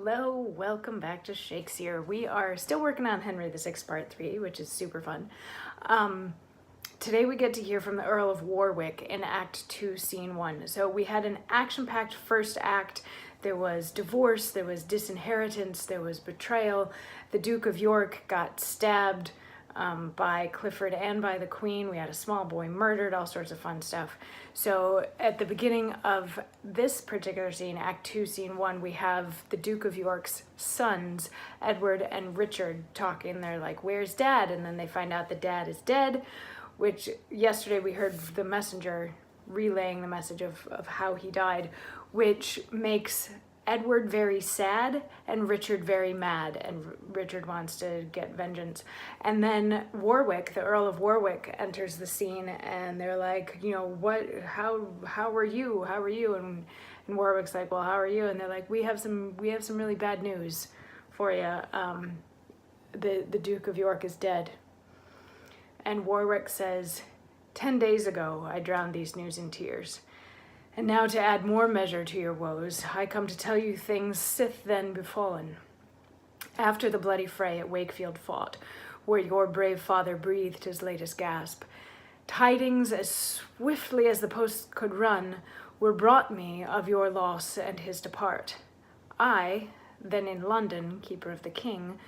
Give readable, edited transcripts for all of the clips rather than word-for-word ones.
Hello, welcome back to Shakesyear. We are still working on Henry VI Part 3, which is super fun. Today we get to hear from the Earl of Warwick in Act 2, Scene 1. So we had an action-packed first act. There was divorce, there was disinheritance, there was betrayal. The Duke of York got stabbed by Clifford and by the Queen. We had a small boy murdered, all sorts of fun stuff. So at the beginning of this particular scene, Act 2, Scene 1, we have the Duke of York's sons, Edward and Richard, talking. They're like, "Where's Dad?" And then they find out that Dad is dead, which yesterday we heard the messenger relaying the message of how he died, which makes Edward very sad and Richard very mad, and Richard wants to get vengeance. And then Warwick, the Earl of Warwick, enters the scene, and they're like, you know, how are you? And Warwick's like, well, how are you? And they're like, we have some really bad news for you. The Duke of York is dead. And Warwick says, 10 days ago I drowned these news in tears. And now to add more measure to your woes, I come to tell you things sith then befallen. After the bloody fray at Wakefield fought, where your brave father breathed his latest gasp, tidings as swiftly as the post could run were brought me of your loss and his depart. I, then in London, keeper of the king,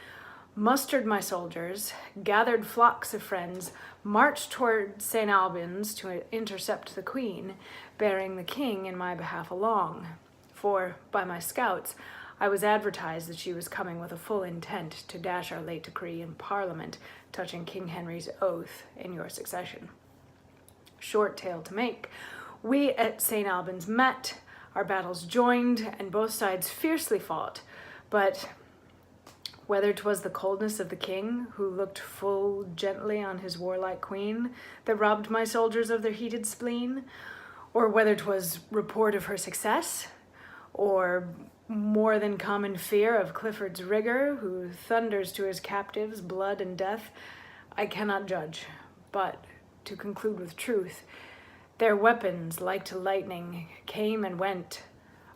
mustered my soldiers, gathered flocks of friends, marched toward St. Albans to intercept the Queen, bearing the king in my behalf along. For, by my scouts, I was advertised that she was coming with a full intent to dash our late decree in Parliament touching King Henry's oath in your succession. Short tale to make, we at St. Albans met, our battles joined, and both sides fiercely fought, but whether 'twas the coldness of the king, who looked full gently on his warlike queen, that robbed my soldiers of their heated spleen, or whether 'twas report of her success, or more than common fear of Clifford's rigor, who thunders to his captives blood and death, I cannot judge. But, to conclude with truth, their weapons, like to lightning, came and went.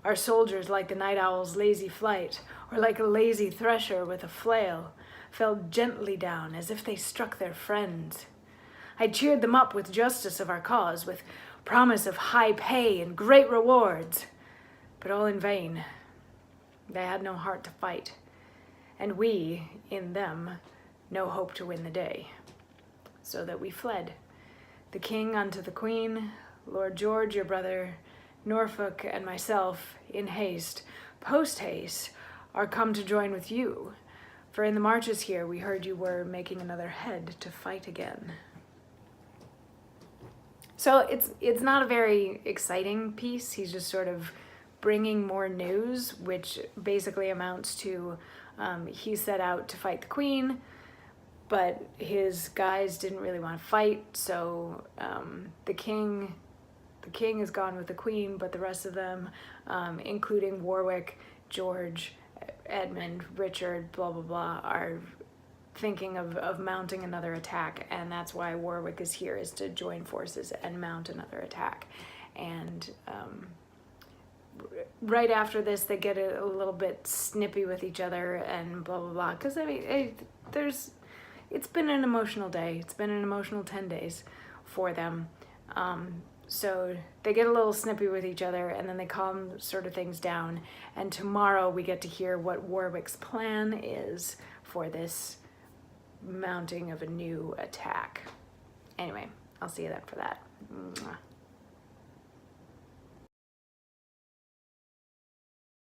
Our soldiers, like the night owl's lazy flight, or like a lazy thresher with a flail, fell gently down as if they struck their friends. I cheered them up with justice of our cause, with promise of high pay and great rewards, but all in vain. They had no heart to fight, and we, in them, no hope to win the day. So that we fled, the king unto the queen, Lord George, your brother, Norfolk, and myself, in haste, post-haste, are come to join with you. For in the marches here we heard you were making another head to fight again. So it's not a very exciting piece. He's just sort of bringing more news, which basically amounts to he set out to fight the Queen, but his guys didn't really want to fight, so the king is gone with the Queen, but the rest of them, including Warwick, George, Edmund, Richard, blah, blah, blah, are thinking of mounting another attack, and that's why Warwick is here, is to join forces and mount another attack. And right after this, they get a little bit snippy with each other and blah, blah, blah, because I mean, it's been an emotional day. It's been an emotional 10 days for them. So they get a little snippy with each other, and then they calm sort of things down. And tomorrow we get to hear what Warwick's plan is for this mounting of a new attack. Anyway, I'll see you then for that. Mwah.